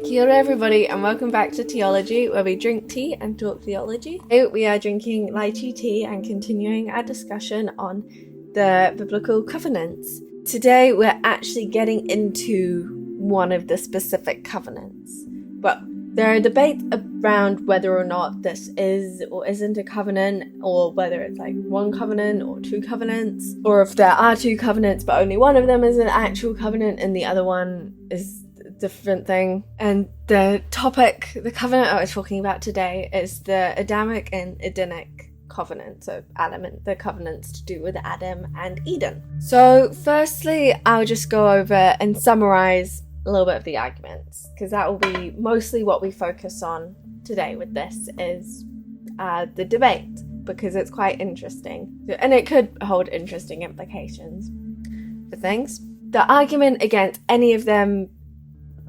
Kia ora everybody and welcome back to Teology, where we drink tea and talk theology. Today we are drinking Lychee Tea and continuing our discussion on the biblical covenants. Today we're actually getting into one of the specific covenants. But there are debates around whether or not this is or isn't a covenant, or whether it's like one covenant or two covenants, or if there are two covenants but only one of them is an actual covenant and the other one is different thing. And the covenant I was talking about today is the Adamic and Adamic Covenant. So Adam and the covenants to do with Adam and Eden. So firstly, I'll just go over and summarize a little bit of the arguments, because that will be mostly what we focus on today with this is the debate, because it's quite interesting and it could hold interesting implications for things. The argument against any of them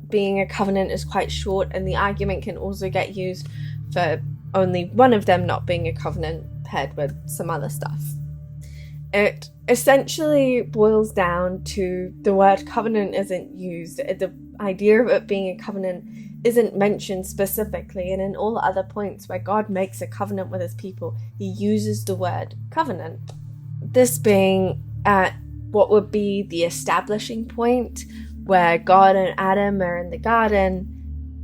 being a covenant is quite short, and the argument can also get used for only one of them not being a covenant paired with some other stuff. It essentially boils down to the word covenant isn't used. The idea of it being a covenant isn't mentioned specifically, and in all other points where God makes a covenant with his people, he uses the word covenant. This being at what would be the establishing point, where God and Adam are in the garden.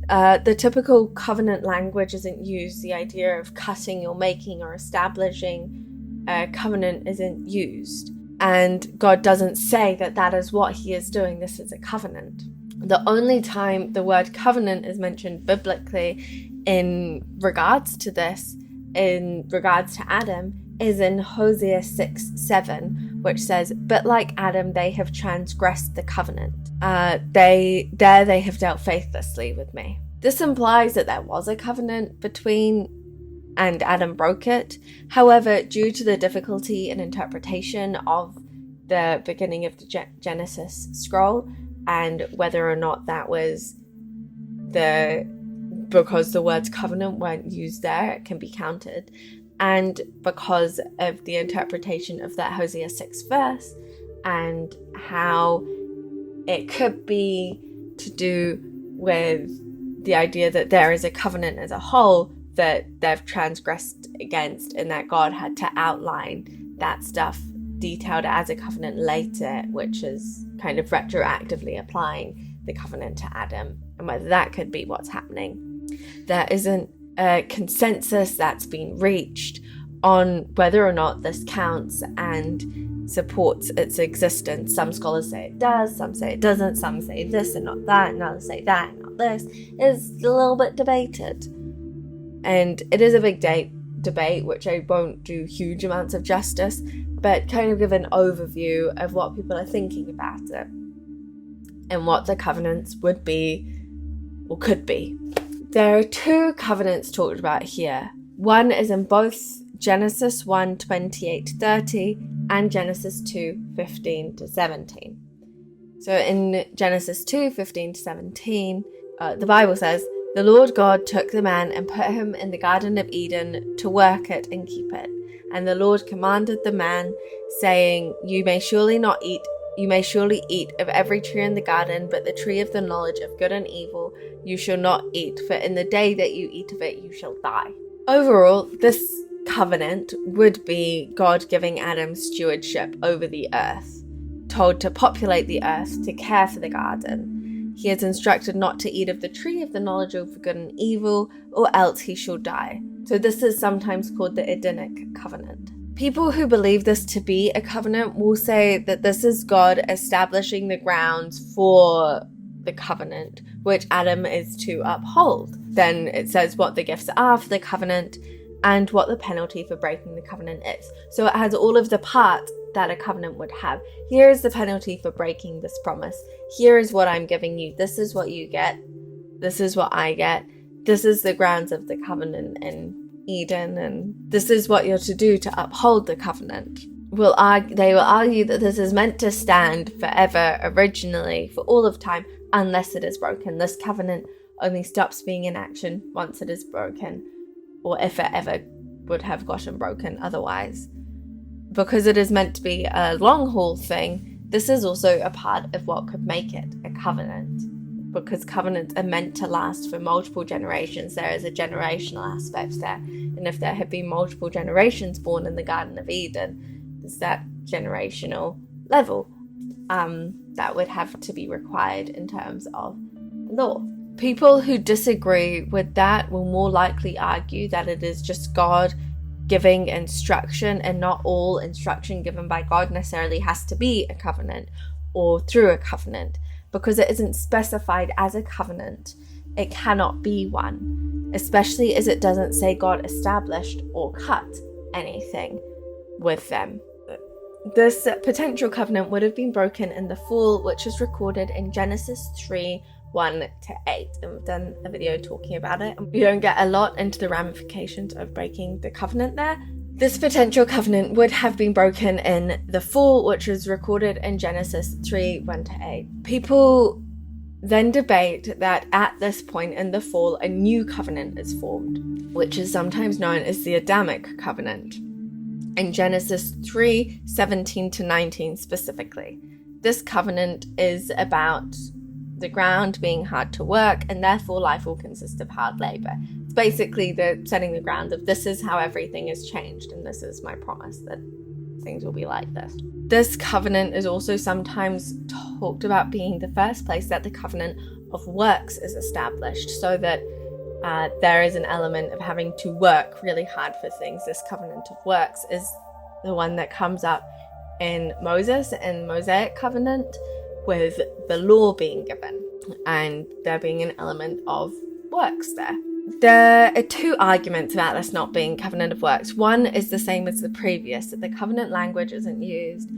The typical covenant language isn't used. The idea of cutting or making or establishing a covenant isn't used. And God doesn't say that that is what he is doing. This is a covenant. The only time the word covenant is mentioned biblically in regards to this, in regards to Adam, is in Hosea 6:7, which says, "But like Adam, they have transgressed the covenant. They have dealt faithlessly with me." This implies that there was a covenant between, and Adam broke it. However, due to the difficulty in interpretation of the beginning of the Genesis scroll, and whether or not that was because the words covenant weren't used there, it can be counted. And because of the interpretation of that Hosea 6 verse, and how it could be to do with the idea that there is a covenant as a whole that they've transgressed against, and that God had to outline that stuff detailed as a covenant later, which is kind of retroactively applying the covenant to Adam, and whether that could be what's happening. There isn't a consensus that's been reached on whether or not this counts and supports its existence. Some scholars say it does, some say it doesn't, some say this and not that, and others say that and not this. It's a little bit debated. And it is a big debate, which I won't do huge amounts of justice, but kind of give an overview of what people are thinking about it and what the covenants would be or could be. There are two covenants talked about here. One is in both Genesis 1:28-30 and Genesis 2:15-17. So in Genesis 2:15-17, the Bible says, "The Lord God took the man and put him in the Garden of Eden to work it and keep it. And the Lord commanded the man, saying, You may surely eat of every tree in the garden, but the tree of the knowledge of good and evil you shall not eat, for in the day that you eat of it you shall die." Overall, this covenant would be God giving Adam stewardship over the earth, told to populate the earth, to care for the garden. He is instructed not to eat of the tree of the knowledge of good and evil, or else he shall die. So this is sometimes called the Adamic Covenant. People who believe this to be a covenant will say that this is God establishing the grounds for the covenant, which Adam is to uphold. Then it says what the gifts are for the covenant and what the penalty for breaking the covenant is. So it has all of the parts that a covenant would have. Here is the penalty for breaking this promise. Here is what I'm giving you. This is what you get. This is what I get. This is the grounds of the covenant in Eden, and this is what you're to do to uphold the covenant. They will argue that this is meant to stand forever, originally, for all of time, unless it is broken. This covenant only stops being in action once it is broken, or if it ever would have gotten broken otherwise. Because it is meant to be a long haul thing, this is also a part of what could make it a covenant. because covenants are meant to last for multiple generations. There is a generational aspect there. And if there had been multiple generations born in the Garden of Eden, there's that generational level that would have to be required in terms of law. People who disagree with that will more likely argue that it is just God giving instruction, and not all instruction given by God necessarily has to be a covenant or through a covenant. Because it isn't specified as a covenant, it cannot be one, especially as it doesn't say God established or cut anything with them. This potential covenant would have been broken in the fall, which is recorded in Genesis 3:1-8, and we've done a video talking about it. We don't get a lot into the ramifications of breaking the covenant there. This potential covenant would have been broken in the fall, which is recorded in Genesis 3:1-8. People then debate that at this point in the fall, a new covenant is formed, which is sometimes known as the Adamic Covenant, in Genesis 3:17-19 specifically. This covenant is about the ground being hard to work, and therefore life will consist of hard labor. It's basically the setting the ground of this is how everything is changed, and this is my promise that things will be like this. This covenant is also sometimes talked about being the first place that the covenant of works is established, so that there is an element of having to work really hard for things. This covenant of works is the one that comes up in Moses and Mosaic covenant, with the law being given and there being an element of works there. There are two arguments about this not being covenant of works. One is the same as the previous, that the covenant language isn't used.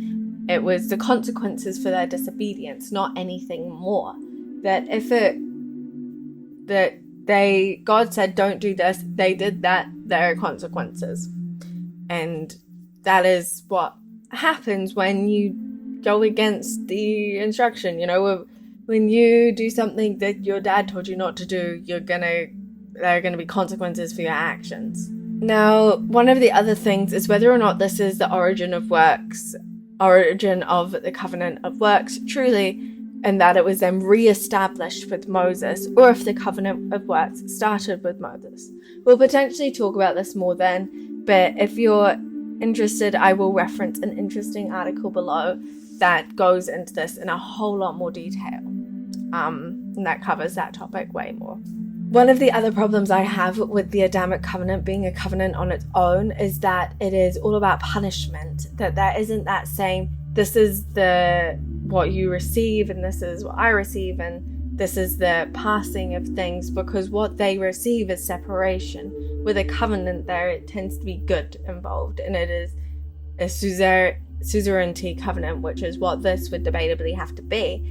It was the consequences for their disobedience, not anything more. That God said don't do this, they did that, there are consequences. And that is what happens when you go against the instruction. When you do something that your dad told you not to do, there are gonna be consequences for your actions. Now, one of the other things is whether or not this is the origin of the covenant of works truly, and that it was then re-established with Moses, or if the covenant of works started with Moses. We'll potentially talk about this more then, but if you're interested, I will reference an interesting article below that goes into this in a whole lot more detail, and that covers that topic way more. One of the other problems I have with the Adamic Covenant being a covenant on its own is that it is all about punishment, that there isn't that same, this is what you receive and this is what I receive and this is the passing of things, because what they receive is separation. With a covenant there, it tends to be good involved, and it is a suzerainty covenant, which is what this would debatably have to be.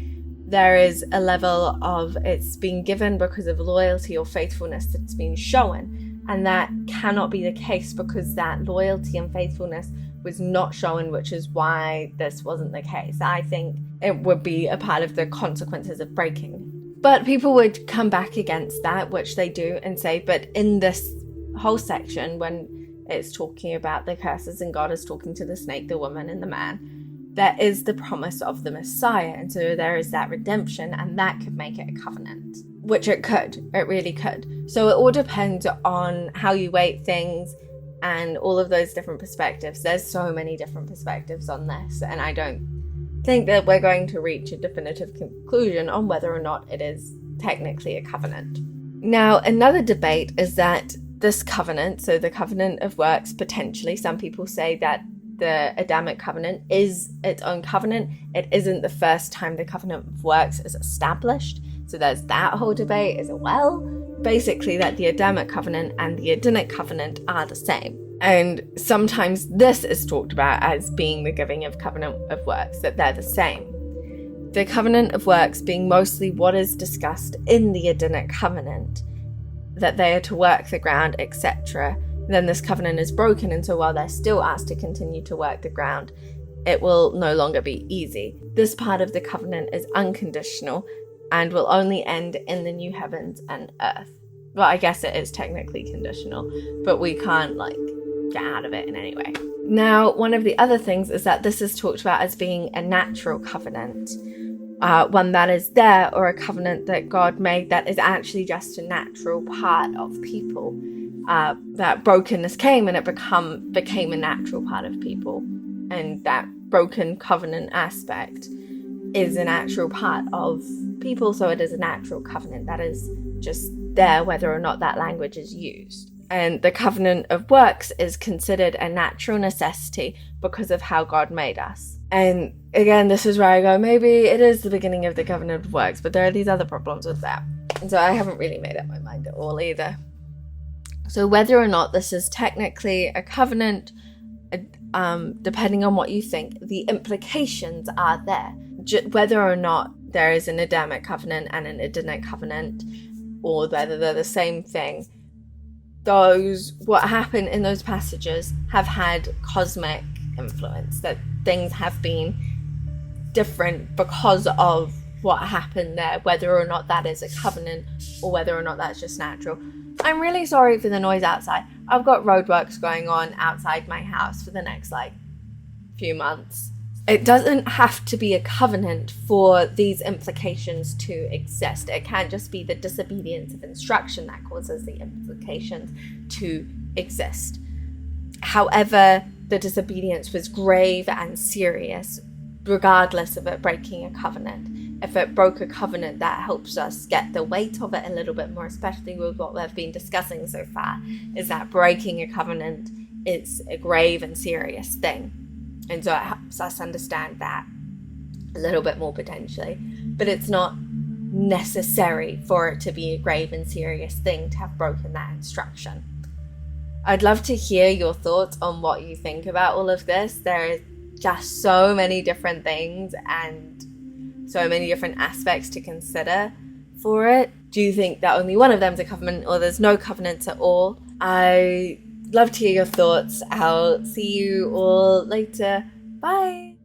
There is a level of it's being given because of loyalty or faithfulness that's been shown, and that cannot be the case because that loyalty and faithfulness was not shown, which is why this wasn't the case. I think it would be a part of the consequences of breaking. But people would come back against that, which they do, and say, but in this whole section, when it's talking about the curses and God is talking to the snake, the woman, and the man, there is the promise of the Messiah. And so there is that redemption, and that could make it a covenant, which it could. It really could. So it all depends on how you weight things and all of those different perspectives. There's so many different perspectives on this, and I don't think that we're going to reach a definitive conclusion on whether or not it is technically a covenant. Now, another debate is that this covenant, so the covenant of works, potentially, some people say that the Adamic covenant is its own covenant. It isn't the first time the covenant of works is established. So there's that whole debate as well. Basically, that the Adamic covenant and the Adamic covenant are the same. And sometimes this is talked about as being the giving of covenant of works, that they're the same. The covenant of works being mostly what is discussed in the Adamic covenant, that they are to work the ground, etc. Then this covenant is broken, and so while they're still asked to continue to work the ground, it will no longer be easy. This part of the covenant is unconditional and will only end in the new heavens and earth. Well, I guess it is technically conditional, but we can't get out of it in any way. Now, one of the other things is that this is talked about as being a natural covenant, one that is there, or a covenant that God made that is actually just a natural part of people. That brokenness came and it became a natural part of people. And that broken covenant aspect is a natural part of people, so it is a natural covenant that is just there whether or not that language is used. And the covenant of works is considered a natural necessity because of how God made us. And again, this is where I go, maybe it is the beginning of the covenant of works, but there are these other problems with that. And so I haven't really made up my mind at all either. So whether or not this is technically a covenant, depending on what you think, the implications are there. Whether or not there is an Adamic covenant and an Adamic covenant, or whether they're the same thing, what happened in those passages have had cosmic influence, that things have been different because of what happened there, whether or not that is a covenant or whether or not that's just natural. I'm really sorry for the noise outside. I've got roadworks going on outside my house for the next few months. It doesn't have to be a covenant for these implications to exist. It can't just be the disobedience of instruction that causes the implications to exist. However, the disobedience was grave and serious, regardless of it breaking a covenant. If it broke a covenant, that helps us get the weight of it a little bit more, especially with what we've been discussing so far, is that breaking a covenant is a grave and serious thing. And so it helps us understand that a little bit more potentially. But it's not necessary for it to be a grave and serious thing to have broken that instruction. I'd love to hear your thoughts on what you think about all of this. There is just so many different things and so many different aspects to consider for it. Do you think that only one of them is a covenant, or there's no covenants at all? I'd love to hear your thoughts. I'll see you all later. Bye.